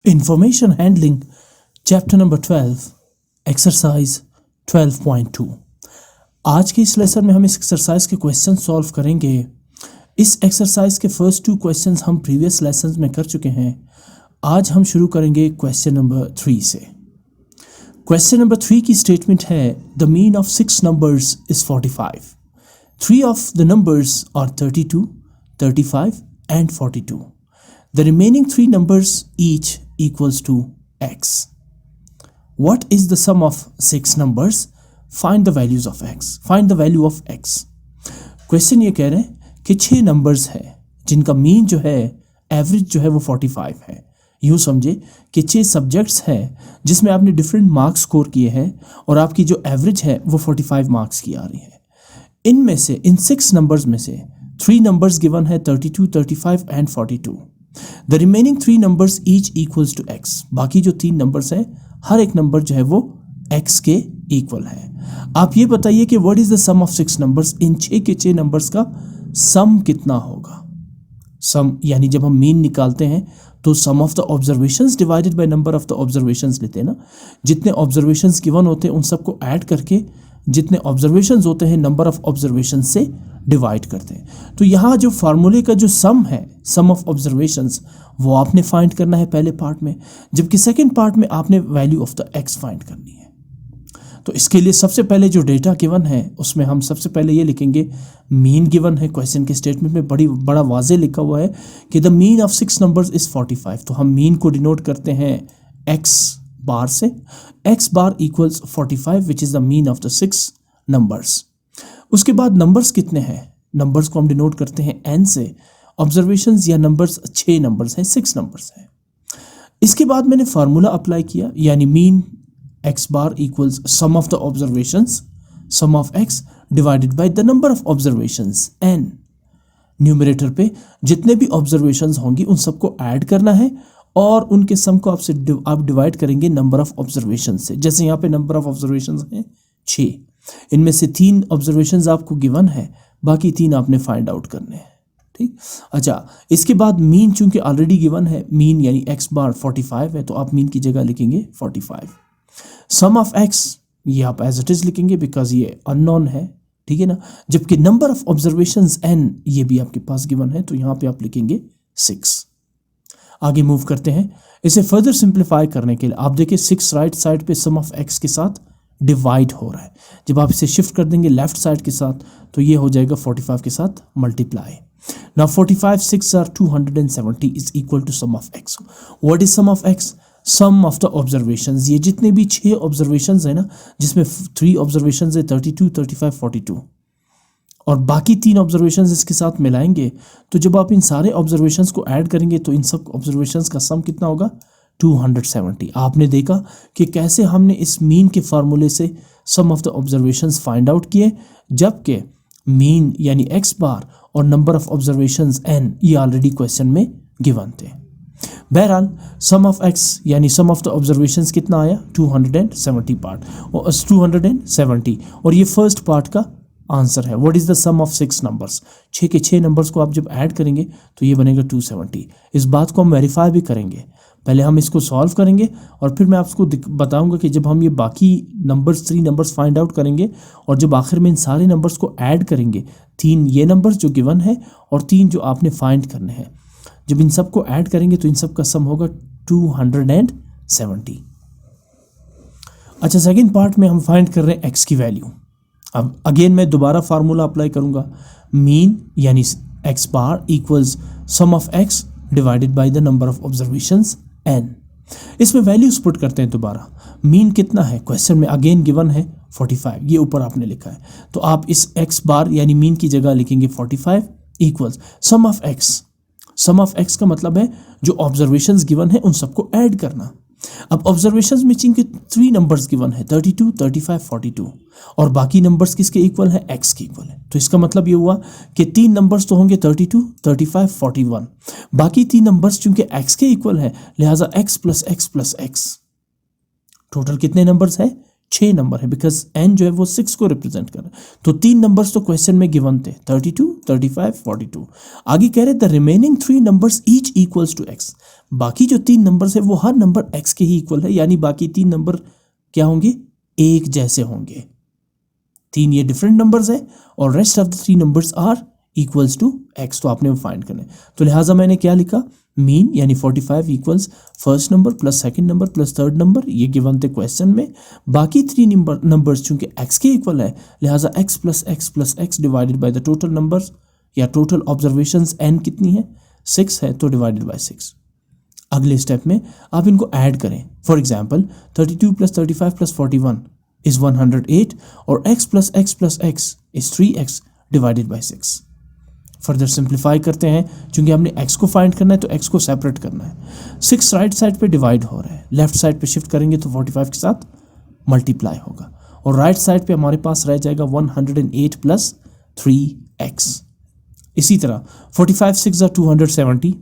Information handling, chapter number 12, exercise 12.2। आज के इस लेसन में हम इस एक्सरसाइज के क्वेश्चन सॉल्व करेंगे। इस एक्सरसाइज के फर्स्ट 2 क्वेश्चंस हम प्रीवियस लेसन्स में कर चुके हैं। आज हम शुरू करेंगे क्वेश्चन नंबर 3 से। क्वेश्चन नंबर 3 की स्टेटमेंट है, the mean of 6 numbers is 45। 3 of the numbers are 32, 35 and 42. The remaining 3 numbers each equals to x. What is the sum of 6 numbers? Find the values of x. Find the value of x. Question ये कह रहे हैं कि 6 numbers है जिनका mean जो है, average जो है वो 45 है। यूँ समझे कि 6 सब्जेक्ट्स हैं जिसमें आपने डिफरेंट मार्क्स स्कोर किए हैं और आपकी जो एवरेज है वो 45 मार्क्स की आ रही है। इनमें से इन 6 नंबर्स में से 3 नंबर्स गिवन है 32, 35 and 42। The remaining 3 numbers each equals to x। बाकी जो 3 नंबर्स हैं हर एक नंबर जो है वो x के इक्वल है। आप ये बताइए कि what is the sum of 6 numbers. इन 6 के 6 नंबर्स का सम कितना होगा। सम यानी जब हम मीन निकालते हैं तो sum of the observations divided by number of the observations लेते हैं ना। जितने ऑब्जर्वेशंस गिवन होते हैं उन सबको ऐड करके जितने ऑब्जर्वेशंस होते हैं नंबर ऑफ ऑब्जर्वेशन से डिवाइड करते हैं। तो यहाँ जो फार्मूले का जो सम है, सम ऑफ ऑब्जर्वेशंस, वो आपने फाइंड करना है पहले पार्ट में, जबकि सेकंड पार्ट में आपने value of the x find करनी है। तो इसके लिए सबसे पहले जो डेटा गिवन है उसमें हम सबसे पहले ये लिखेंगे, मीन गिवन है क्वेश्चन के स्टेटमेंट में बड़ा वाजे लिखा हुआ है कि the mean of 6 numbers is 45। तो हम मीन को डिनोट करते हैं एक्स बार से। x bar equals 45 which is the mean of the 6 numbers. उसके बाद नंबर्स कितने हैं, नंबर्स को हम डिनोट करते हैं n से। ऑब्जर्वेशंस या नंबर्स 6 नंबर्स हैं, 6 नंबर्स हैं। इसके बाद मैंने फार्मूला अप्लाई किया, यानी mean x bar equals sum of the observations, sum of x divided by the number of observations n। Numerator पे जितने भी ऑब्जर्वेशंस होंगी उन सबको ऐड करना है और उनके सम को आप डिवाइड करेंगे नंबर ऑफ ऑब्जर्वेशन से। जैसे यहाँ पे नंबर ऑफ ऑब्जर्वेशंस हैं 6, इनमें से 3 ऑब्जर्वेशंस आपको गिवन है, बाकी 3 आपने फाइंड आउट करने हैं। ठीक, अच्छा, इसके बाद मीन चूंकि ऑलरेडी गिवन है, मीन यानी x बार 45 है, तो आप मीन की जगह लिखेंगे 45। सम ऑफ x ये आप एज इट इज लिखेंगे बिकॉज ये अननोन है, ठीक है ना। जबकि नंबर ऑफ ऑब्जर्वेशंस n ये भी आपके पास गिवन है, तो यहाँ पे आप लिखेंगे 6। आगे मूव करते हैं। इसे फर्दर सिंप्लीफाई करने के लिए आप देखिए 6 राइट साइड पे सम ऑफ x के साथ डिवाइड हो रहा है। जब आप इसे शिफ्ट कर देंगे लेफ्ट साइड के साथ तो ये हो जाएगा 45 के साथ multiply. Now 45 6 are 270 is equal to sum of x। What is sum of x? Sum of the observations. ये जितने भी 6 ऑब्जर्वेशंस है ना, जिसमें 3 ऑब्जर्वेशंस है 32, 35, 42 और बाकी 3 ऑब्जर्वेशंस इसके साथ मिलाएंगे, तो जब आप इन सारे ऑब्जर्वेशंस को ऐड करेंगे तो इन सब ऑब्जर्वेशंस का सम कितना होगा 270। आपने देखा कि कैसे हमने इस मीन के फार्मूले से sum of the observations find out किए, जबकि मीन यानी x बार और नंबर ऑफ ऑब्जर्वेशंस n ये ऑलरेडी क्वेश्चन में गिवन थे। बहरहाल सम ऑफ x यानी सम ऑफ द ऑब्जर्वेशंस कितना आया 270 पार्ट और 270 और ये फर्स्ट पार्ट का आंसर है। What is the sum of 6 numbers. 6 के 6 नंबर्स को आप जब ऐड करेंगे तो ये बनेगा 270। इस बात को हम वेरीफाई भी करेंगे, पहले हम इसको सॉल्व करेंगे और फिर मैं आपको बताऊंगा कि जब हम ये बाकी नंबर्स 3 नंबर्स फाइंड आउट करेंगे और जब आखिर में इन सारे नंबर्स को ऐड करेंगे, 3 ये नंबर्स जो गिवन है और 3 जो आपने फाइंड करने हैं, जब इन सब को ऐड करेंगे तो इन सब का सम होगा 270। अच्छा, सेकेंड पार्ट में हम फाइंड कर रहे हैं x की वैल्यू। अब अगेन मैं दोबारा फार्मूला अप्लाई करूंगा, मीन यानी x bar equals sum of x divided by the number of observations n। इसमें वैल्यूज पुट करते हैं दोबारा। मीन कितना है क्वेश्चन में अगेन गिवन है 45, ये ऊपर आपने लिखा है, तो आप इस x बार यानी मीन की जगह लिखेंगे 45 equals sum of x। Sum of x का मतलब है जो ऑब्जर्वेशंस गिवन है उन सबको ऐड करना। अब ऑब्जर्वेशंस में चूंकि 3 नंबर्स गिवन है 32, 35, 42 और बाकी नंबर्स किसके इक्वल है x के इक्वल है, तो इसका मतलब ये हुआ कि 3 नंबर्स तो होंगे 32, 35, 41। बाकी 3 नंबर्स चूंकि x के इक्वल है लिहाजा x plus x plus x। Total कितने नंबर्स है 6 नंबर है, बिकॉज n जो है वो 6 को रिप्रेजेंट कर रहा है। तो 3 नंबर्स तो क्वेश्चन में गिवन थे, 32, 35, 42। आगे कह रहे the remaining 3 numbers each equals to x। बाकी जो 3 नंबर्स है वो हर नंबर x के ही इक्वल है, यानी बाकी 3 नंबर क्या होंगे, एक जैसे होंगे। 3 ये डिफरेंट नंबर्स है और rest of the 3 numbers are equals to x। तो आपने वो फाइंड करना है। तो लिहाजा मैंने क्या लिखा, मीन यानी 45 equals first number plus second number plus third number, ये गिवन थे क्वेश्चन में। बाकी 3 नंबर्स चूंकि x के इक्वल है, लिहाजा x plus x divided by the total numbers या टोटल ऑब्जर्वेशंस n कितनी है, 6 है, तो डिवाइडेड बाय 6। अगले स्टेप में आप इनको ऐड करें। For example 32 plus 35 plus 41 is 108 और x plus x is 3x divided by 6। Further simplify करते हैं, क्योंकि हमने x को फाइंड करना है तो x को सेपरेट करना है। 6 राइट साइड पे डिवाइड हो रहा है, लेफ्ट साइड पे शिफ्ट करेंगे तो 45 के साथ मल्टीप्लाई होगा और राइट साइड पे हमारे पास रह जाएगा 108 प्लस 3x। इसी तरह 45 6 270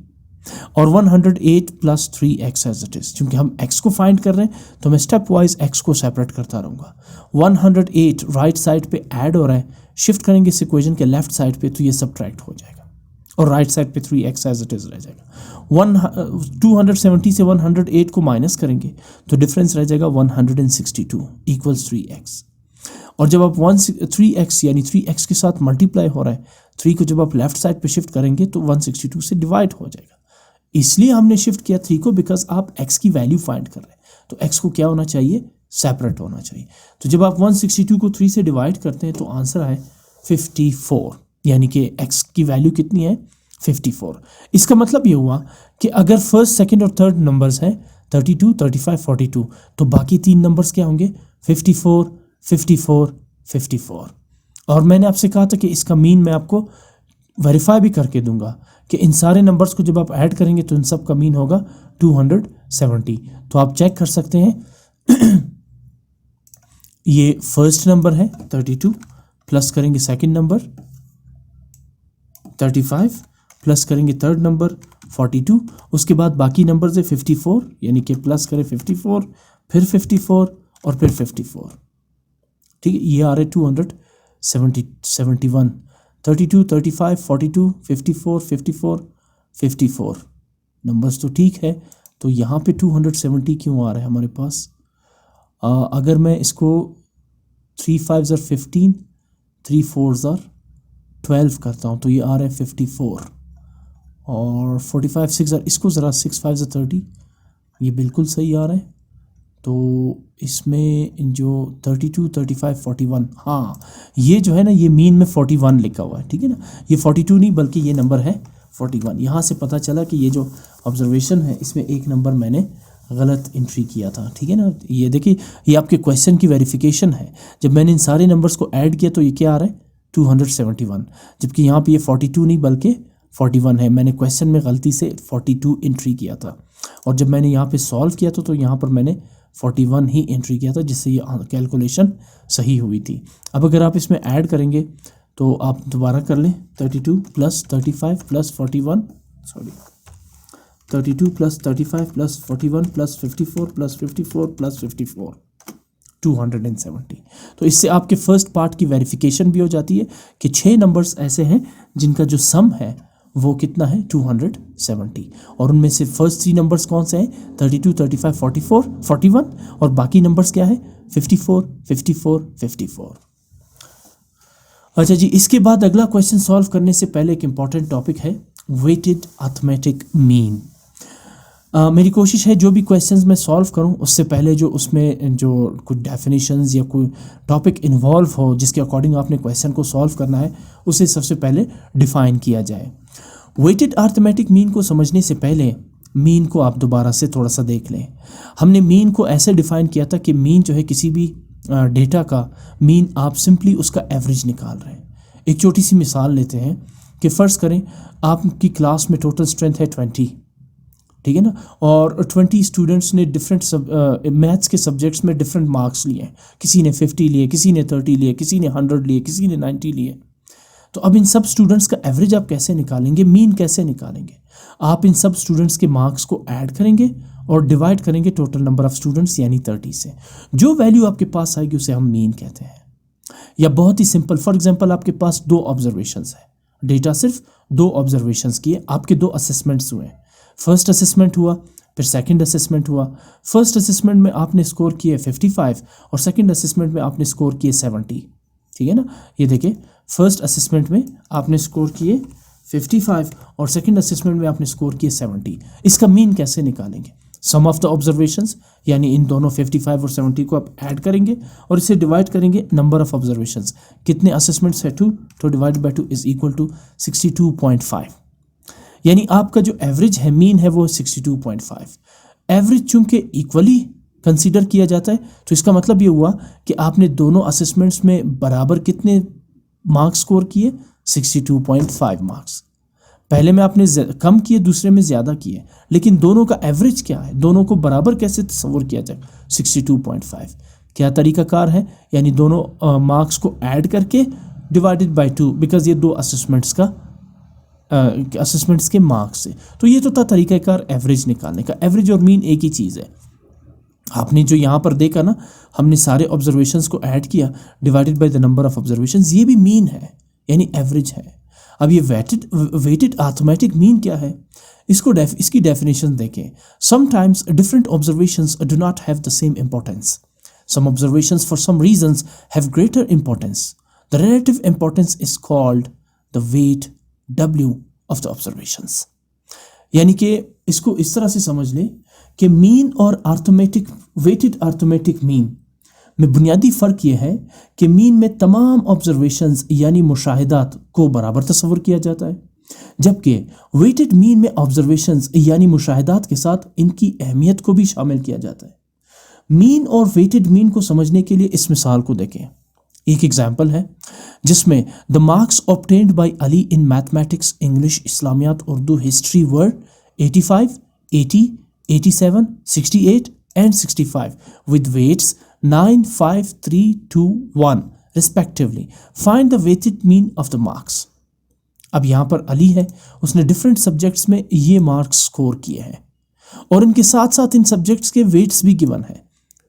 और 108 plus 3x as it is. क्योंकि हम x को फाइंड कर रहे हैं तो मैं स्टेप वाइज x को सेपरेट करता रहूँगा। 108 राइट साइड पे ऐड हो रहा है, शिफ्ट करेंगे इस इक्वेशन के लेफ्ट साइड पे तो ये सब्ट्रैक्ट हो जाएगा और राइट साइड पे 3x एज इट इज रह जाएगा। 270 से 108 को माइनस करेंगे तो डिफरेंस रह जाएगा 162 इक्वल्स 3x। और जब आप 3x यानी 3x के साथ मल्टीप्लाई हो रहा है, 3 को जब आप लेफ्ट साइड पे शिफ्ट करेंगे तो 162 से डिवाइड हो जाएगा। इसलिए हमने शिफ्ट किया 3 को, बिकॉज आप x की वैल्यू फाइंड कर रहे हैं तो x को क्या होना चाहिए, सेपरेट होना चाहिए। तो जब आप 162 को 3 से डिवाइड करते हैं तो आंसर है 54, यानी कि x की वैल्यू कितनी है, 54। इसका मतलब ये हुआ कि अगर फर्स्ट सेकंड और थर्ड नंबर्स हैं 32, 35, 42 तो बाकी 3 नंबर्स क्या होंगे, 54, 54, 54। और मैंने आपसे कहा था कि इसका मीन मैं आपको वेरीफाई भी करके दूंगा कि इन सारे नंबर्स को जब आप ऐड करेंगे तो इन सब का मीन होगा 270। तो आप चेक कर सकते हैं ये फर्स्ट नंबर है 32 प्लस करेंगे सेकंड नंबर 35 प्लस करेंगे थर्ड नंबर 42, उसके बाद बाकी नंबर है 54, यानी कि प्लस करें 54 फिर 54 और फिर 54। ठीक है, ये आ रहे 271, 32, 35, 42, 54, 54, 54 नंबर्स तो ठीक है। तो यहाँ पे 270 क्यों आ रहा है हमारे पास? अगर मैं इसको 3 5s are 15, 3 4s are 12 करता हूँ तो ये आ रहा है 54 और 45 6 are, इसको ज़रा 6 5s are 30, ये बिल्कुल सही आ रहा है। तो इसमें जो 32, 35, 41, हाँ ये जो है ना ये मीन में 41 लिखा हुआ है, ठीक है ना, ये 42 नहीं बल्कि ये नंबर है 41। यहाँ से पता चला कि ये जो ऑब्जर्वेशन है इसमें एक नंबर मैंने गलत एंट्री किया था, ठीक है ना। ये देखिए ये आपके क्वेश्चन की वेरिफिकेशन है। जब मैंने इन सारे नंबर्स को ऐड किया तो ये क्या आ रहा है 271, जबकि यहाँ पे ये 42 नहीं बल्कि 41 है। मैंने क्वेश्चन में गलती से 42 एंट्री किया था और जब मैंने यहाँ पे सॉल्व किया था तो यहाँ पर मैंने 41 ही एंट्री किया था, जिससे ये कैलकुलेशन सही हुई थी। अब अगर आप इसमें ऐड करेंगे तो आप दोबारा कर लें 32 plus 35 plus 41, 32 plus 35 plus 41 plus 54 plus 54 plus 54, 270। तो इससे आपके फर्स्ट पार्ट की वेरिफिकेशन भी हो जाती है कि 6 नंबर्स ऐसे हैं जिनका जो सम है वो कितना है 270, और उनमें से फर्स्ट 3 नंबर्स कौन से हैं 32, 35, 44, 41 और बाकी नंबर्स क्या है 54, 54, 54। अच्छा जी, इसके बाद अगला क्वेश्चन सॉल्व करने से पहले एक इंपॉर्टेंट टॉपिक है वेटेड अर्थमेटिक मीन। मेरी कोशिश है जो भी क्वेश्चंस मैं सॉल्व करूं उससे पहले जो उसमें जो कुछ डेफिनेशंस या कोई टॉपिक इन्वॉल्व हो जिसके अकॉर्डिंग आपने क्वेश्चन को सॉल्व करना है उसे सबसे पहले डिफाइन किया जाए। वेटेड अर्थमेटिक मीन को समझने से पहले मीन को आप दोबारा से थोड़ा सा देख लें। हमने मीन को ऐसे डिफाइन किया था कि मीन जो है किसी भी डेटा का मीन आप सिंपली उसका एवरेज निकाल रहे हैं। एक छोटी सी मिसाल लेते हैं कि फ़र्ज़ करें आपकी क्लास में टोटल स्ट्रेंथ है 20, ठीक है ना, और 20 स्टूडेंट्स ने डिफरेंट मैथ्स के सब्जेक्ट्स में डिफरेंट मार्क्स लिए हैं। किसी ने 50 लिए, किसी ने 30 लिए, किसी ने 100 लिए, किसी ने 90 लिए। तो अब इन सब स्टूडेंट्स का एवरेज आप कैसे निकालेंगे, मीन कैसे निकालेंगे? आप इन सब स्टूडेंट्स के मार्क्स को ऐड करेंगे और डिवाइड करेंगे टोटल नंबर ऑफ स्टूडेंट्स यानी 30 से। जो वैल्यू आपके पास आएगी उसे हम मीन कहते हैं। या बहुत ही सिंपल, फॉर एग्जांपल आपके पास 2 ऑब्जर्वेशंस है, डेटा सिर्फ 2 ऑब्जर्वेशंस किए, आपके 2 असेसमेंट्स हुए। फर्स्ट असेसमेंट हुआ, फिर सेकंड असेसमेंट हुआ। फर्स्ट असेसमेंट में आपने स्कोर किए 55 और सेकंड असेसमेंट में आपने स्कोर किए 70। ठीक है ना, ये देखिए फर्स्ट असेसमेंट में आपने स्कोर किए 55 और सेकंड असेसमेंट में आपने स्कोर किए 70। इसका मीन कैसे निकालेंगे? सम ऑफ द ऑब्जर्वेशंस, यानी इन दोनों 55 और 70 को आप ऐड करेंगे और इसे डिवाइड करेंगे नंबर ऑफ ऑब्जर्वेशंस। कितने असेसमेंट्स है? 2, तो divide by 2 is equal to 62.5। यानी आपका जो एवरेज है, मीन है, वो 62.5। एवरेज चूंकि इक्वली कंसीडर किया जाता है तो इसका मतलब ये हुआ कि आपने दोनों असेसमेंट्स में बराबर कितने मार्क्स स्कोर किए? 62.5 मार्क्स। पहले में आपने कम किए, दूसरे में ज़्यादा किए, लेकिन दोनों का एवरेज क्या है? दोनों को बराबर कैसे तस्वर किया जाए? 62.5। क्या तरीकाकार है? यानी दोनों मार्क्स को ऐड करके डिवाइडेड बाय 2, बिकॉज ये 2 असेसमेंट्स के मार्क्स है। तो ये तो था तरीकाकार एवरेज निकालने का। एवरेज और मीन एक ही चीज़ है। आपने जो यहाँ पर देखा ना, हमने सारे ऑब्जर्वेशंस को ऐड किया divided by the number of observations, ये भी मीन है यानी एवरेज है। अब ये वेटेड अर्थमेटिक मीन क्या है? इसकी डेफिनेशन देखें। Sometimes different observations do not have the same importance. Some observations for some reasons have greater importance. The relative importance is called the weight W of the observations. यानी कि इसको इस तरह से समझ लें कि मीन और अर्थमेटिक, वेटेड अर्थमेटिक मीन में बुनियादी फ़र्क यह है कि मीन में तमाम ऑब्जर्वेशंस यानी मुशाहिदात को बराबर तस्वर किया जाता है, जबकि वेटेड मीन में ऑब्जर्वेशंस यानी मुशाहिदात के साथ इनकी अहमियत को भी शामिल किया जाता है। मीन और वेटेड मीन को समझने के लिए इस मिसाल को देखें। एक एग्जाम्पल है जिसमें the marks obtained by Ali in mathematics, English, Islamiyat, Urdu, history were 85, 80, 87, 68 and 65 with weights 9, 5, 3, 2, 1 respectively. Find the weighted mean of the marks. अब यहाँ पर अली है, उसने डिफरेंट सब्जेक्ट्स में ये मार्क्स स्कोर किए हैं और इनके साथ साथ इन सब्जेक्ट्स के वेट्स भी गिवन है।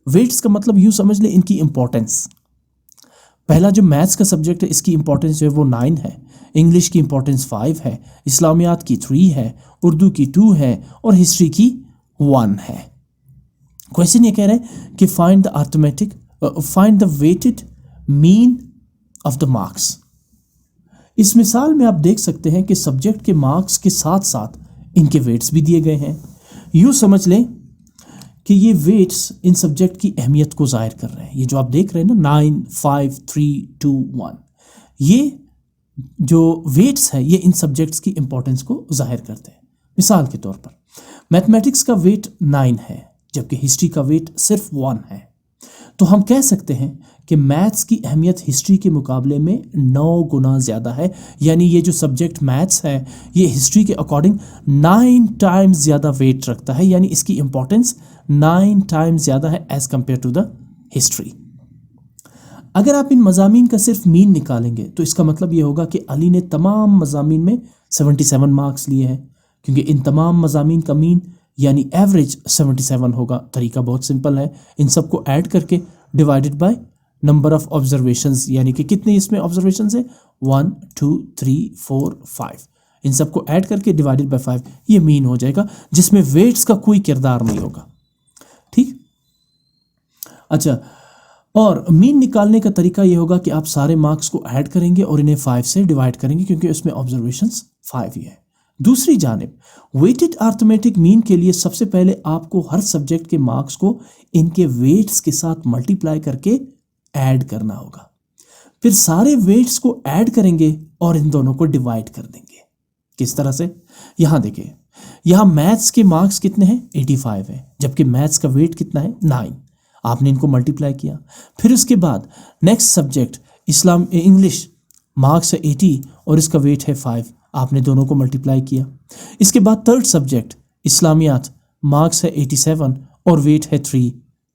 वेट्स का मतलब यूँ समझ ले इनकी इंपॉर्टेंस। पहला जो मैथ्स का सब्जेक्ट है इसकी इंपॉर्टेंस जो है वो 9 है, इंग्लिश की इंपॉर्टेंस 5 है, इस्लामियात की 3 है, उर्दू की 2 है और हिस्ट्री की 1 है। क्वेश्चन ये कह रहे हैं कि find the weighted mean of the marks. इस मिसाल में आप देख सकते हैं कि सब्जेक्ट के मार्क्स के साथ साथ इनके वेट्स भी दिए गए हैं। यूँ समझ लें कि ये वेट्स इन सब्जेक्ट की अहमियत को जाहिर कर रहे हैं। ये जो आप देख रहे हैं ना 9, 5, 3, 2, 1, ये जो वेट्स है ये इन सब्जेक्ट्स की इंपॉर्टेंस को जाहिर करते हैं। मिसाल के तौर पर मैथमेटिक्स का वेट 9 है जबकि हिस्ट्री का वेट सिर्फ 1 है। तो हम कह सकते हैं कि मैथ्स की अहमियत हिस्ट्री के मुकाबले में 9 गुना ज़्यादा है। यानी ये जो सब्जेक्ट मैथ्स है ये हिस्ट्री के अकॉर्डिंग 9 टाइम्स ज़्यादा वेट रखता है, यानी इसकी इंपॉर्टेंस 9 टाइम्स ज़्यादा है as compare to the history. अगर आप इन मज़ामीन का सिर्फ मीन निकालेंगे तो इसका मतलब ये होगा कि अली ने तमाम मज़ामीन में 77 मार्क्स लिए हैं, क्योंकि इन तमाम मज़ामीन का मीन यानी एवरेज 77 होगा। तरीका बहुत सिंपल है, इन सबको ऐड करके divided by number of observations, यानी कि कितने इसमें ऑब्जर्वेशंस है 1, 2, 3, 4, 5, इन सबको ऐड करके डिवाइडेड बाय 5, ये मीन हो जाएगा जिसमें वेट्स का कोई किरदार नहीं होगा। ठीक, अच्छा, और मीन निकालने का तरीका ये होगा कि आप सारे मार्क्स को ऐड करेंगे और इन्हें 5 से डिवाइड करेंगे क्योंकि उसमें ऑब्जर्वेशंस 5 ही है। दूसरी जानिब वेटेड अर्थमेटिक मीन के लिए सबसे पहले आपको हर सब्जेक्ट के मार्क्स को इनके वेट्स के साथ मल्टीप्लाई करके ऐड करना होगा, फिर सारे वेट्स को ऐड करेंगे और इन दोनों को डिवाइड कर देंगे। किस तरह से? यहाँ देखिए, यहाँ मैथ्स के मार्क्स कितने हैं 85 है, जबकि मैथ्स का वेट कितना है 9। आपने इनको मल्टीप्लाई किया, फिर उसके बाद नेक्स्ट सब्जेक्ट इंग्लिश मार्क्स है 80 और इसका वेट है 5, आपने दोनों को मल्टीप्लाई किया। इसके बाद थर्ड सब्जेक्ट इस्लामियात मार्क्स है 87 और वेट है 3,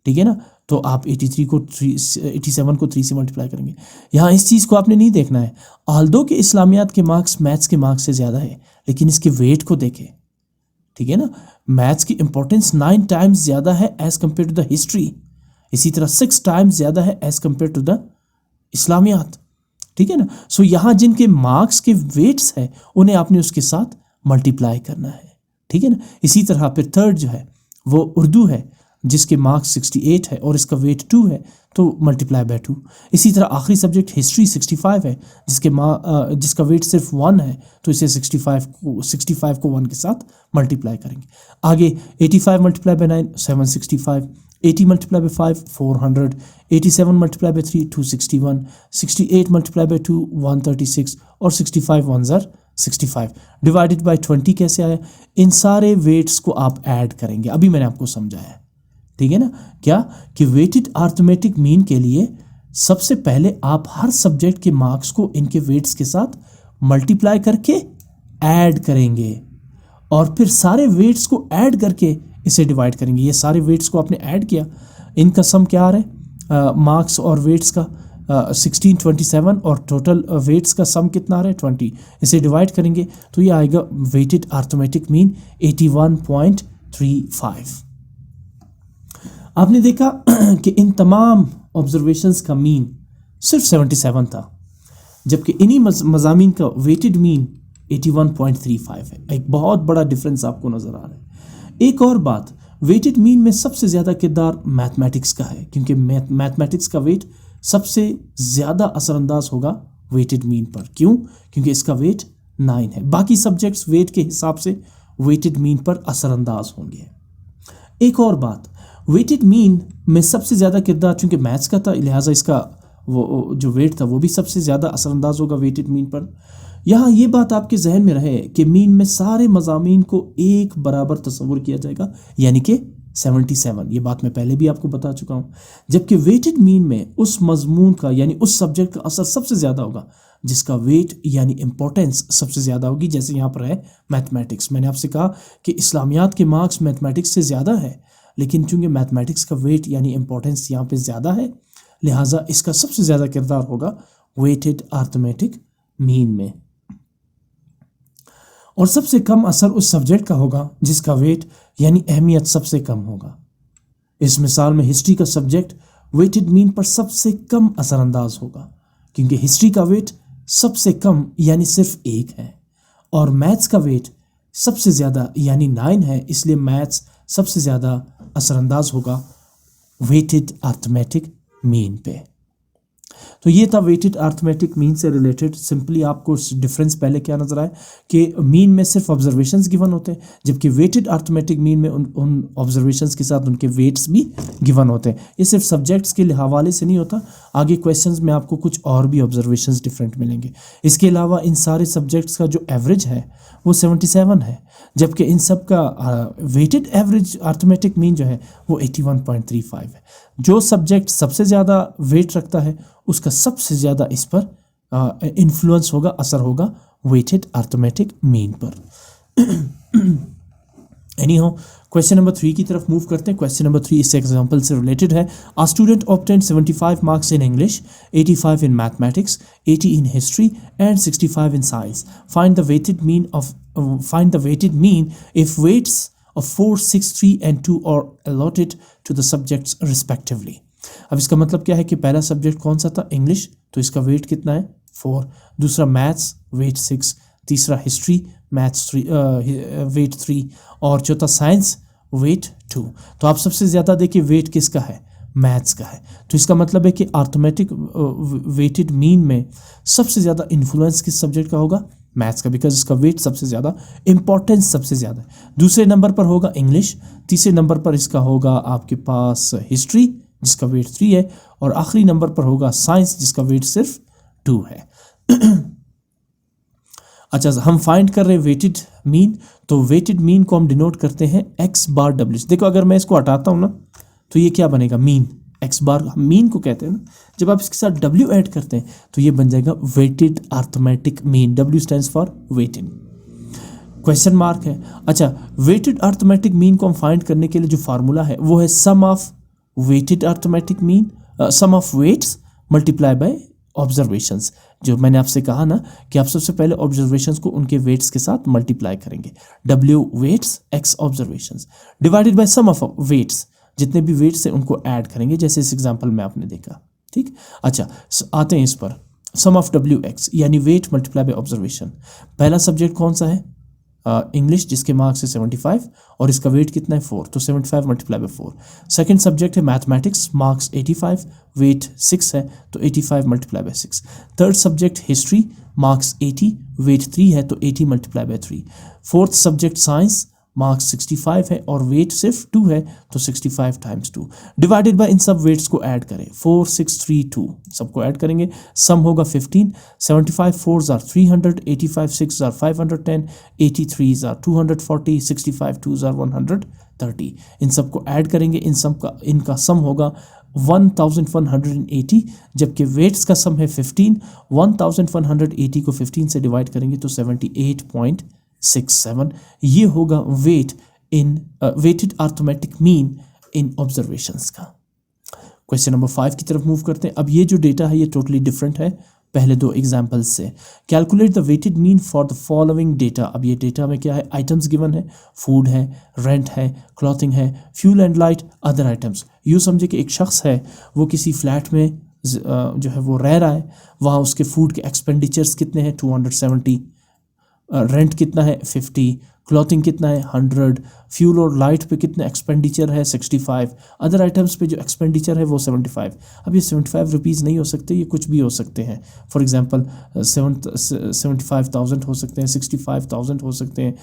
ठीक है ना, तो आप 87 को 3 से मल्टीप्लाई करेंगे। यहाँ इस चीज़ को आपने नहीं देखना है, आल्दो के इस्लामियात के मार्क्स मैथ्स के मार्क्स से ज़्यादा है, लेकिन इसके वेट को देखें, ठीक है ना। मैथ्स की इंपॉर्टेंस 9 टाइम्स ज़्यादा है as compare to the history, इसी तरह 6 टाइम्स ज़्यादा है as compare to the Islamiyat, ठीक है ना। सो यहाँ जिनके मार्क्स के वेट्स है उन्हें आपने उसके साथ मल्टीप्लाई करना है, ठीक है ना। इसी तरह फिर थर्ड जो है वो उर्दू है जिसके मार्क्स 68 है और इसका वेट 2 है, तो मल्टीप्लाई बाय 2। इसी तरह आखिरी सब्जेक्ट हिस्ट्री 65 है जिसका वेट सिर्फ 1 है, तो इसे 65 को 1 के साथ मल्टीप्लाई करेंगे। आगे 85 multiply bye 9 765, 80 multiply bye 5 400, 87 multiply by 3 261, 68 multiply by 2 136 और 65 1 ज़र 65 डिवाइडेड बाय 20 कैसे आया। इन सारे वेट्स को आप ऐड करेंगे, अभी मैंने आपको समझाया, ठीक है ना। क्या कि वेटेड अर्थमेटिक मीन के लिए सबसे पहले आप हर सब्जेक्ट के मार्क्स को इनके वेट्स के साथ मल्टीप्लाई करके ऐड करेंगे और फिर सारे वेट्स को ऐड करके इसे डिवाइड करेंगे। ये सारे वेट्स को आपने ऐड किया, इनका सम क्या आ रहा है मार्क्स और वेट्स का 16 27 और टोटल वेट्स का सम कितना आ रहा है 20। इसे डिवाइड करेंगे तो ये आएगा वेटेड अर्थमेटिक मीन 81.35। आपने देखा कि इन तमाम ऑब्जर्वेशंस का मीन सिर्फ 77 था, जबकि इन्हीं मज़ामीन का वेटेड मीन 81.35 है। एक बहुत बड़ा डिफरेंस आपको नज़र आ रहा है। एक और बात, वेटेड मीन में सबसे ज़्यादा किरदार मैथमेटिक्स का है, क्योंकि मैथमेटिक्स का वेट सबसे ज़्यादा असरअंदाज होगा वेटेड मीन पर। क्यों? क्योंकि इसका वेट 9 है। बाकी सब्जेक्ट्स वेट के हिसाब से वेटेड मीन पर असरअंदाज होंगे। एक और बात, वेटेड मीन में सबसे ज़्यादा किरदार चूँकि मैथ्स का था, लिहाजा इसका वो जो वेट था वो भी सबसे ज़्यादा असरअंदाज होगा वेटेड मीन पर। यहाँ ये बात आपके जहन में रहे कि मीन में सारे मज़ामीन को एक बराबर तस्वुर किया जाएगा, यानी कि 77। ये बात मैं पहले भी आपको बता चुका हूँ। जबकि वेटेड मीन में उस मजमून का यानी उस सब्जेक्ट का असर सबसे ज़्यादा होगा जिसका वेट यानी इम्पोर्टेंस सबसे ज़्यादा होगी। जैसे यहाँ पर है मैथमेटिक्स, मैंने आपसे कहा कि इस्लामियात के मार्क्स मैथमेटिक्स से ज़्यादा है, लेकिन चूँकि मैथमेटिक्स का वेट यानी इम्पोर्टेंस यहाँ पे ज़्यादा है, लिहाजा इसका सबसे ज़्यादा किरदार होगा वेटेड अर्थमेटिक मीन में। और सबसे कम असर उस सब्जेक्ट का होगा जिसका वेट यानी अहमियत सबसे कम होगा। इस मिसाल में हिस्ट्री का सब्जेक्ट वेटेड मीन पर सबसे कम असरअंदाज होगा, क्योंकि हिस्ट्री का वेट सबसे कम यानी सिर्फ 1 है और मैथ्स का वेट सबसे ज़्यादा यानी 9 है, इसलिए मैथ्स सबसे ज़्यादा असरअंदाज होगा वेटेड अर्थमेटिक मीन पे। तो ये था वेटेड अर्थमेटिक मीन से रिलेटेड। सिंपली आपको डिफरेंस पहले क्या नजर आया कि मीन में सिर्फ ऑब्जर्वेशंस गिवन होते हैं, जबकि वेटेड अर्थमेटिक मीन में उन ऑब्जर्वेशंस के साथ उनके वेट्स भी गिवन होते हैं। ये सिर्फ सब्जेक्ट्स के हवाले से नहीं होता, आगे क्वेश्चंस में आपको कुछ और भी ऑब्जर्वेशंस डिफरेंट मिलेंगे। इसके अलावा इन सारे सब्जेक्ट्स का जो एवरेज है वो 77 है, जबकि इन सब का वेटेड एवरेज अर्थमेटिक मीन जो है वो 81.35 है। जो सब्जेक्ट सबसे ज़्यादा वेट रखता है उसका सबसे ज़्यादा इस पर इन्फ्लुएंस होगा, असर होगा वेटेड अर्थमेटिक मीन पर। एनी हो, क्वेश्चन नंबर 3 की तरफ मूव करते हैं। क्वेश्चन नंबर 3 इस एग्जाम्पल से रिलेटेड है। A student obtain 75 marks in English, 85 in mathematics, 80 in history and 65 in science. Find the weighted mean if weights of 4, 6, 3 and 2 are allotted to the subjects respectively. अब इसका मतलब क्या है कि पहला सब्जेक्ट कौन सा था? इंग्लिश, तो इसका वेट कितना है? 4। दूसरा मैथ्स, वेट 6। तीसरा हिस्ट्री, मैथ्स 3, वेट 3 और चौथा साइंस, वेट 2। तो आप सबसे ज़्यादा देखिए वेट किसका है? मैथ्स का है। तो इसका मतलब है कि अर्थमेटिक वेटेड मीन में सबसे ज़्यादा इन्फ्लुएंस किस सब्जेक्ट का होगा? मैथ्स का, बिकॉज इसका वेट सबसे ज़्यादा, इंपॉर्टेंस सबसे ज़्यादा है। दूसरे नंबर पर होगा इंग्लिश, तीसरे नंबर पर इसका होगा आपके पास हिस्ट्री जिसका वेट 3 है और आखिरी नंबर पर होगा साइंस जिसका वेट सिर्फ 2 है। अच्छा, हम फाइंड कर रहे हैं वेटेड मीन, तो वेटेड मीन को हम डिनोट करते हैं x बार w। देखो अगर मैं इसको हटाता हूँ ना तो ये क्या बनेगा? मीन। x बार मीन को कहते हैं ना, जब आप इसके साथ w ऐड करते हैं तो ये बन जाएगा weighted arithmetic mean. w stands for weighted, question mark है। अच्छा, वेटेड अर्थमेटिक मीन को हम फाइंड करने के लिए जो फार्मूला है वो है sum of weighted arithmetic mean, sum of weights multiply by observations. जो मैंने आपसे कहा ना कि आप सबसे पहले ऑब्जर्वेशंस को उनके वेट्स के साथ मल्टीप्लाई करेंगे। W weights x observations divided by sum of weights, जितने भी वेट्स हैं उनको ऐड करेंगे, जैसे इस एग्जांपल में आपने देखा। ठीक, अच्छा आते हैं इस पर। सम ऑफ WX यानी वेट मल्टीप्लाई बाय ऑब्जर्वेशन। पहला सब्जेक्ट कौन सा है? इंग्लिश, जिसके मार्क्स है 75 और इसका वेट कितना है 4, तो 75 मल्टीप्लाई बाय 4। सेकंड सब्जेक्ट है मैथमेटिक्स, मार्क्स 85, वेट 6 है, तो 85 multiply by 6। Third subject history, marks 80, weight 3 है, तो 80 multiply by 3। Fourth subject science, marks 65 है और वेट सिर्फ 2 है, तो 65 टाइम्स 2 डिवाइडेड बाय इन सब वेट्स को ऐड करें 4 6 3 2, सबको ऐड करेंगे, सम होगा 15। 75 4s are 300, 85 6s are 510, 83s are 240, 65 2s are 130। इन सबको ऐड करेंगे, इनका सम होगा 1180, जबकि वेट्स का सम है 15। 1180 को 15 से डिवाइड करेंगे तो 78.67, ये होगा weight in weighted arithmetic mean in observations का। क्वेश्चन नंबर 5 की तरफ मूव करते हैं। अब ये जो डेटा है ये टोटली डिफरेंट है पहले दो एग्जांपल्स से। Calculate the weighted mean for the following data. अब ये डेटा में क्या है? आइटम्स गिवन है, फूड है, रेंट है, क्लॉथिंग है, fuel and light, other items. यूँ समझे कि एक शख्स है, वो किसी फ्लैट में जो है वो रह रहा है, वहाँ उसके फूड के एक्सपेंडिचर्स कितने हैं 270, रेंट कितना है 50, क्लॉथिंग कितना है 100, फ्यूल और लाइट पे कितना एक्सपेंडिचर है 65, अदर आइटम्स पे जो एक्सपेंडिचर है वो 75। अब ये 75 रुपीज़ नहीं हो सकते, ये कुछ भी हो सकते हैं। फॉर एग्जांपल 75,000 हो सकते हैं, 65,000 हो सकते हैं,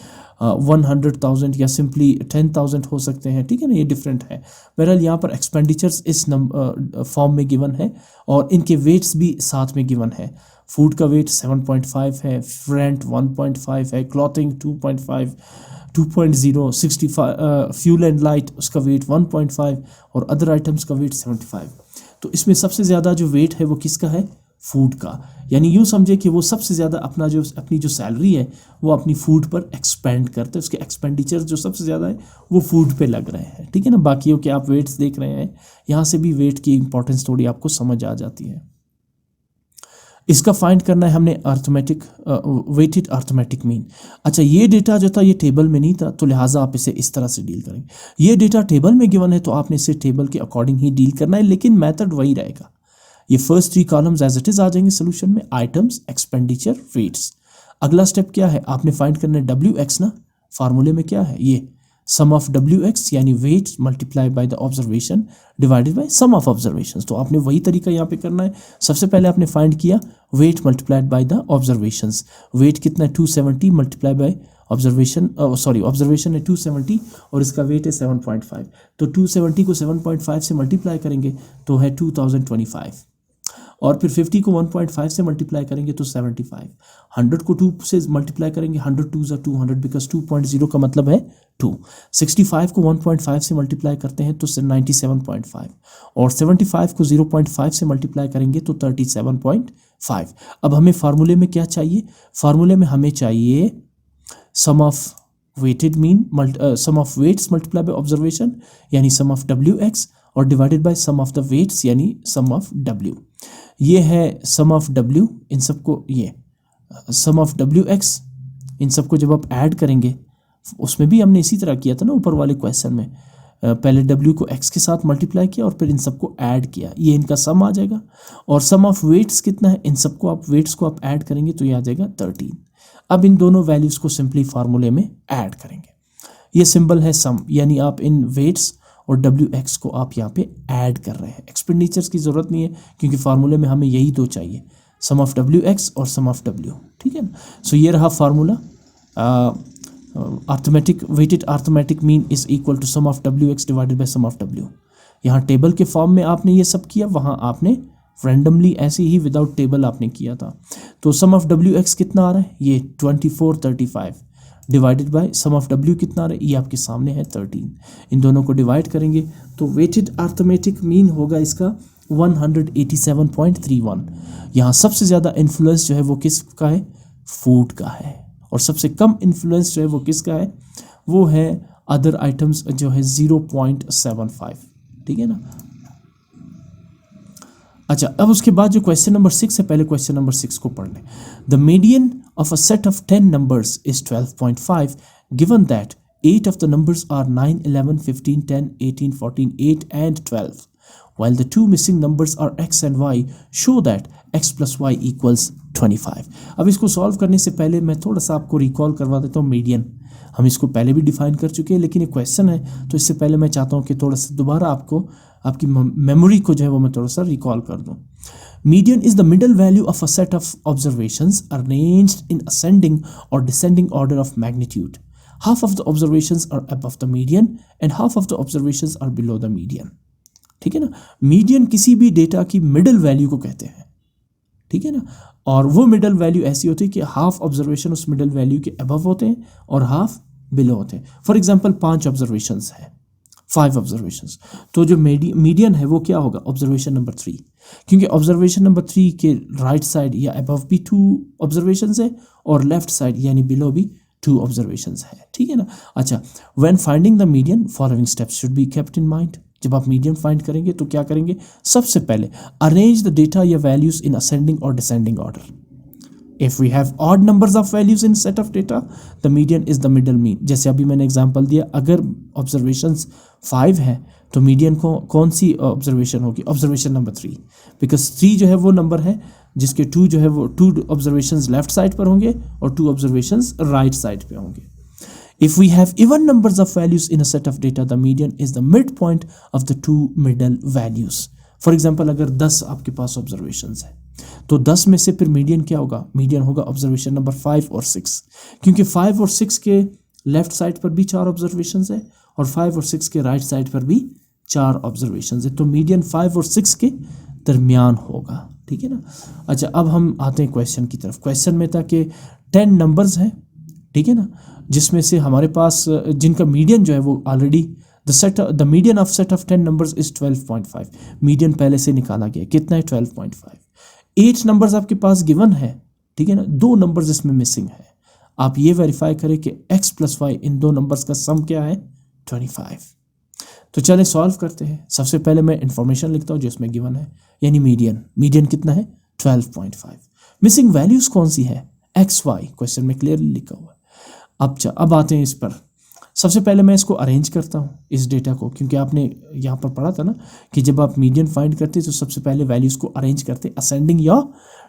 100,000 या सिंपली 10,000 हो सकते हैं। ठीक है ना, ये डिफरेंट है। बहरहाल यहाँ पर एक्सपेंडिचर्स इस फॉर्म में गिवन है और इनके वेट्स भी साथ में गिवन है। फूड का वेट 7.5 है, रेंट 1.5 है, क्लॉथिंग 2.5, 2.0, 65, फ्यूल एंड लाइट उसका वेट 1.5 और अदर आइटम्स का वेट 75। तो इसमें सबसे ज़्यादा जो वेट है वो किसका है? फूड का। यानी यूँ समझे कि वो सबसे ज़्यादा अपनी जो सैलरी है वो अपनी फूड पर एक्सपेंड करते हैं, उसके एक्सपेंडिचर जो सबसे ज़्यादा है वो फूड पे लग रहे हैं। ठीक है ना, बाकियों के आप वेट्स देख रहे हैं, यहाँ से भी वेट की इंपॉर्टेंस थोड़ी आपको समझ आ जाती है। इसका फाइंड करना है हमने अर्थमेटिक वेटेड अर्थमेटिक मीन। अच्छा, ये डेटा जो था ये टेबल में नहीं था, तो लिहाजा आप इसे इस तरह से डील करेंगे। ये डेटा टेबल में गिवन है तो आपने इसे टेबल के अकॉर्डिंग ही डील करना है, लेकिन मेथड वही रहेगा। ये first 3 columns as it is आ जाएंगे सोल्यूशन में, आइटम्स, एक्सपेंडिचर, वेट्स। अगला स्टेप क्या है? आपने फाइंड करना है WX ना, फार्मूले में क्या है? ये सम ऑफ WX यानी weight multiply by the observation divided by sum of observations. तो आपने वही तरीका यहाँ पे करना है। सबसे पहले आपने फाइंड किया weight multiplied by the observations. Weight कितना है 270 मल्टीप्लाई बाय ऑब्जर्वेशन, ऑब्जर्वेशन है 270 और इसका वेट है 7.5, तो 270 को 7.5 से मल्टीप्लाई करेंगे तो है 2025 और फिर 50 को 1.5 से मल्टीप्लाई करेंगे तो 75, 100 को 2 से मल्टीप्लाई करेंगे, 100 2s are 200 बिकॉज 2.0 का मतलब है 2। 65 को 1.5 से मल्टीप्लाई करते हैं तो 97.5 और 75 को 0.5 से मल्टीप्लाई करेंगे तो 37.5। अब हमें फार्मूले में क्या चाहिए? फार्मूले में हमें चाहिए sum of weighted mean sum of weights multiply by observation यानी सम ऑफ WX और divided by sum of the weights यानी सम ऑफ W। ये है सम ऑफ W, इन सबको ये सम ऑफ WX, इन सबको जब आप ऐड करेंगे, उसमें भी हमने इसी तरह किया था ना ऊपर वाले क्वेश्चन में, पहले W को X के साथ मल्टीप्लाई किया और फिर इन सबको ऐड किया, ये इनका सम आ जाएगा। और सम ऑफ वेट्स कितना है? इन सबको आप वेट्स को आप ऐड करेंगे तो ये आ जाएगा 13। अब इन दोनों वैल्यूज़ को सिंपली फार्मूले में ऐड करेंगे। ये सिंबल है सम, यानी आप इन वेट्स और WX को आप यहाँ पे ऐड कर रहे हैं। एक्सपेंडिचर्स की ज़रूरत नहीं है क्योंकि फार्मूले में हमें यही दो चाहिए, सम ऑफ WX और सम ऑफ W। ठीक है ना, सो ये रहा formula. Arithmetic weighted arithmetic mean is equal to sum of WX divided by sum of W। यहाँ टेबल के फॉर्म में आपने ये सब किया, वहाँ आपने रैंडमली ऐसे ही विदाउट टेबल आपने किया था। तो सम ऑफ WX कितना आ रहा है? ये 2435 divided by sum of W कितना आ रहा है? ये आपके सामने है 13। इन दोनों को डिवाइड करेंगे तो वेटेड अर्थमेटिक मीन होगा इसका 187.31। यहाँ सबसे ज़्यादा इन्फ्लुएंस जो है वो किसका है? फूड का है। और सबसे कम इन्फ्लुएंस जो है वो किसका है? वो है अदर आइटम्स जो है 0.75। ठीक है ना। अच्छा, अब उसके बाद जो क्वेश्चन नंबर 6 है, पहले क्वेश्चन नंबर 6 को पढ़ लें। The median of a set of 10 numbers is 12.5 given that 8 of the numbers are 9, 11, 15, 10, 18, 14, 8 and 12. While the two missing numbers are x and y, show that x plus y equals 25. अब इसको solve करने से पहले मैं थोड़ा सा आपको recall करवा देता हूँ मीडियन। हम इसको पहले भी डिफाइन कर चुके हैं, लेकिन ये क्वेश्चन है तो इससे पहले मैं चाहता हूँ कि थोड़ा सा दोबारा आपको आपकी मेमोरी को जो है वो मैं थोड़ा सा रिकॉल कर दूँ। Median is the middle value of a set of observations arranged in ascending or descending order of magnitude. Half of the observations are above the median and half of the observations are below the median. ठीक है ना, median किसी भी data की middle value को कहते हैं, ठीक है ना, और वो मिडल वैल्यू ऐसी होती है कि हाफ ऑब्जर्वेशन उस मिडल वैल्यू के अबव होते हैं और हाफ बिलो होते हैं। फॉर एग्जांपल 5 ऑब्जर्वेशंस है, 5 ऑब्जर्वेशंस, तो जो मीडियन है वो क्या होगा, ऑब्जर्वेशन नंबर 3, क्योंकि ऑब्जर्वेशन नंबर 3 के राइट साइड या अबव भी 2 ऑब्जर्वेशंस है और लेफ्ट साइड यानी बिलो भी 2 ऑब्जर्वेशंस है, ठीक है ना। अच्छा, when finding the median following steps should be kept in mind. जब आप मीडियन फाइंड करेंगे तो क्या करेंगे, सबसे पहले अरेंज द डेटा या वैल्यूज इन असेंडिंग और descending order. If we have odd numbers of values in set of data, the median is the middle mean. जैसे अभी मैंने एग्जांपल दिया, अगर ऑब्जर्वेशंस 5 है तो मीडियन को कौन सी ऑब्जर्वेशन होगी, ऑब्जर्वेशन नंबर 3, बिकॉज 3 जो है वो नंबर है जिसके 2 जो है वो 2 ऑब्जर्वेशंस लेफ्ट साइड पर होंगे और 2 ऑब्जर्वेशंस राइट साइड पे होंगे। If we have even numbers of values in a set of data, the median is the midpoint of the 2 middle values. For example अगर 10 आपके पास ऑब्जर्वेशंस है तो 10 में से फिर मीडियन क्या होगा, मीडियन होगा ऑब्जर्वेशन नंबर 5 और 6, क्योंकि 5 और 6 के लेफ्ट साइड पर भी 4 ऑब्जर्वेशंस है और 5 और 6 के राइट साइड पर भी 4 ऑब्जर्वेशंस है, तो मीडियन 5 और 6 के दरमियान होगा, ठीक है ना। अच्छा, अब हम आते हैं क्वेश्चन की तरफ। क्वेश्चन में था कि 10 नंबर्स हैं, ठीक है ना, जिसमें से हमारे पास जिनका मीडियन जो है वो already the median of set of 10 numbers is 12.5। Median पहले से निकाला गया, कितना है, 12.5। 8 नंबर्स आपके पास गिवन है, ठीक है ना, 2 नंबर्स इसमें मिसिंग है। आप ये वेरीफाई करें कि x प्लस वाई इन 2 नंबर्स का सम क्या है, 25। तो चलें सॉल्व करते हैं। सबसे पहले मैं इंफॉर्मेशन लिखता हूँ जो इसमें गिवन है, यानी मीडियन कितना है, 12.5। मिसिंग वैल्यूज कौन सी है, एक्स वाई, क्वेश्चन में क्लियरली लिखा हुआ है। अब आते हैं इस पर। सबसे पहले मैं इसको अरेंज करता हूँ इस डेटा को, क्योंकि आपने यहाँ पर पढ़ा था ना कि जब आप मीडियन फाइंड करते हैं तो सबसे पहले वैल्यूज़ को अरेंज करते हैं असेंडिंग या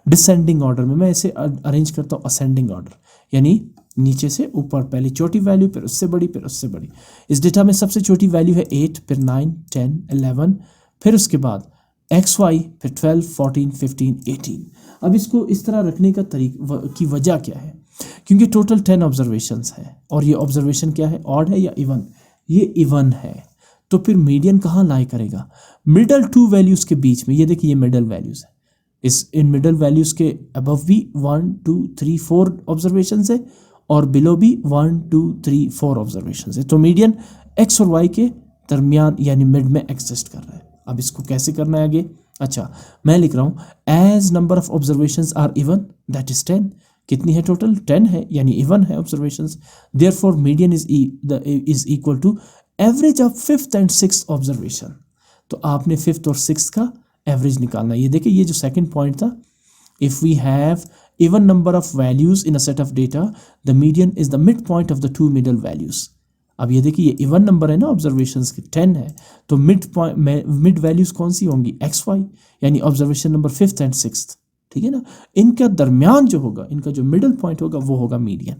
डिसेंडिंग ऑर्डर में। मैं इसे अरेंज करता हूँ असेंडिंग ऑर्डर, यानी नीचे से ऊपर, पहले छोटी वैल्यू फिर उससे बड़ी फिर उससे बड़ी। इस डेटा में सबसे छोटी वैल्यू है 8, फिर 9, 10, 11, फिर उसके बाद एक्स वाई, फिर 12, 14, 15, 18। अब इसको इस तरह रखने का की वजह क्या है, क्योंकि टोटल 10 ऑब्जर्वेशंस है और ये ऑब्जर्वेशन क्या है, ऑड है या इवन, ये इवन है, तो फिर मीडियन कहाँ लाई करेगा, मिडल 2 वैल्यूज़ के बीच में। ये देखिए ये मिडल वैल्यूज़ है, इन मिडल वैल्यूज़ के अबव भी 1, 2, 3, 4 ऑब्जर्वेशंस है और बिलो भी 1, 2, 3, 4 ऑब्जर्वेशंस है, तो मीडियन एक्स और वाई के दरमियान यानी मिड में एग्जिस्ट कर रहा है। अब इसको कैसे करना है आगे, अच्छा मैं लिख रहा हूँ as number of observations are even that is 10। कितनी है टोटल, 10 है, यानी इवन है observations. Therefore median is equal to average of 5th and 6th observation. तो आपने 5th और 6th का एवरेज निकालना। ये देखिए ये जो सेकंड पॉइंट था, if we have even number of values in a set of data the median is the mid point of the 2 middle values. अब ये देखिए ये इवन नंबर है ना, ऑब्जर्वेशंस के 10 है, तो मिड वैल्यूज कौन सी होंगी, एक्स वाई, यानी observation number 5th and 6th, ठीक है ना। इनका दरमियान जो होगा, इनका जो मिडल पॉइंट होगा वो होगा मीडियन।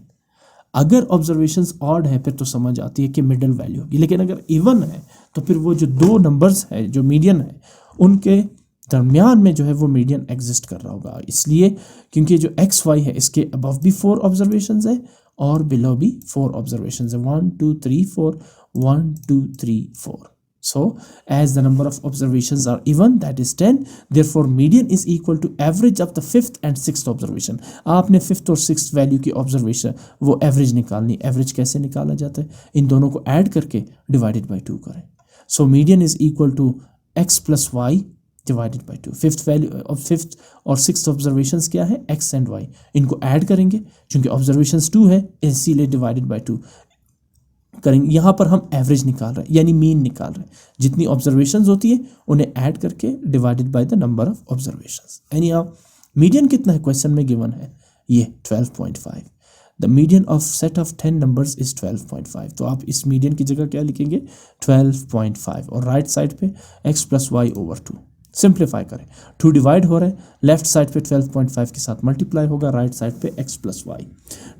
अगर ऑब्जर्वेशंस ऑड है फिर तो समझ आती है कि मिडल वैल्यू होगी, लेकिन अगर इवन है तो फिर वो जो 2 नंबर्स है जो मीडियन है उनके दरमियान में जो है वो मीडियन एग्जिस्ट कर रहा होगा। इसलिए क्योंकि जो एक्स वाई है इसके अबव भी 4 ऑब्जर्वेशंस है और बिलो भी 4 ऑब्जर्वेशंस है, 1, 2, 3, 4, 1, 2, 3, 4। So, as the number of observations are even, that is 10, therefore median is equal to average of the 5th and 6th observation. आपने 5th और 6th वैल्यू की ऑब्जर्वेशन वो एवरेज निकालनी। एवरेज कैसे निकाला जाता है, इन दोनों को ऐड करके डिवाइडेड बाई 2 करें। So median is equal to x plus y divided by 2। 5th value और 5th और 6th ऑब्जर्वेशंस क्या है, एक्स एंड वाई, इनको ऐड करेंगे, चूंकि ऑब्जर्वेशंस 2 है इसीलिए डिवाइडेड बाई 2। करेंगे। यहाँ पर हम एवरेज निकाल रहे हैं यानी मीन निकाल रहे हैं, जितनी ऑब्जर्वेशंस होती है उन्हें ऐड करके divided by the number of observations. यानी आप मीडियन कितना है क्वेश्चन में गिवन है, ये 12.5। The median of set of 10 numbers is 12.5। तो आप इस मीडियन की जगह क्या लिखेंगे 12.5 और राइट साइड पे x plus y over 2। Simplify करें, 2 डिवाइड हो रहा है, लेफ्ट साइड पे 12.5 के साथ मल्टीप्लाई होगा, राइट साइड पे x प्लस वाई।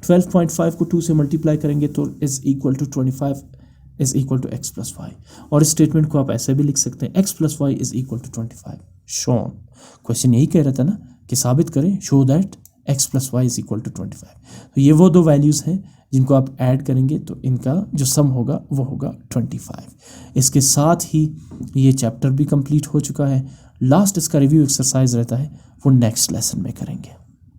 12.5 को 2 से मल्टीप्लाई करेंगे तो is equal to 25 is equal to x plus y. और इस स्टेटमेंट को आप ऐसे भी लिख सकते हैं x plus y is equal to 25। Shown, question यही कह रहा था ना कि साबित करें, show that x plus y is equal to 25। तो ये वो दो वैल्यूज़ हैं जिनको आप ऐड करेंगे तो इनका जो सम होगा वो होगा 25। इसके साथ ही ये चैप्टर भी कंप्लीट हो चुका है। लास्ट इसका रिव्यू एक्सरसाइज रहता है, वो नेक्स्ट लेसन में करेंगे।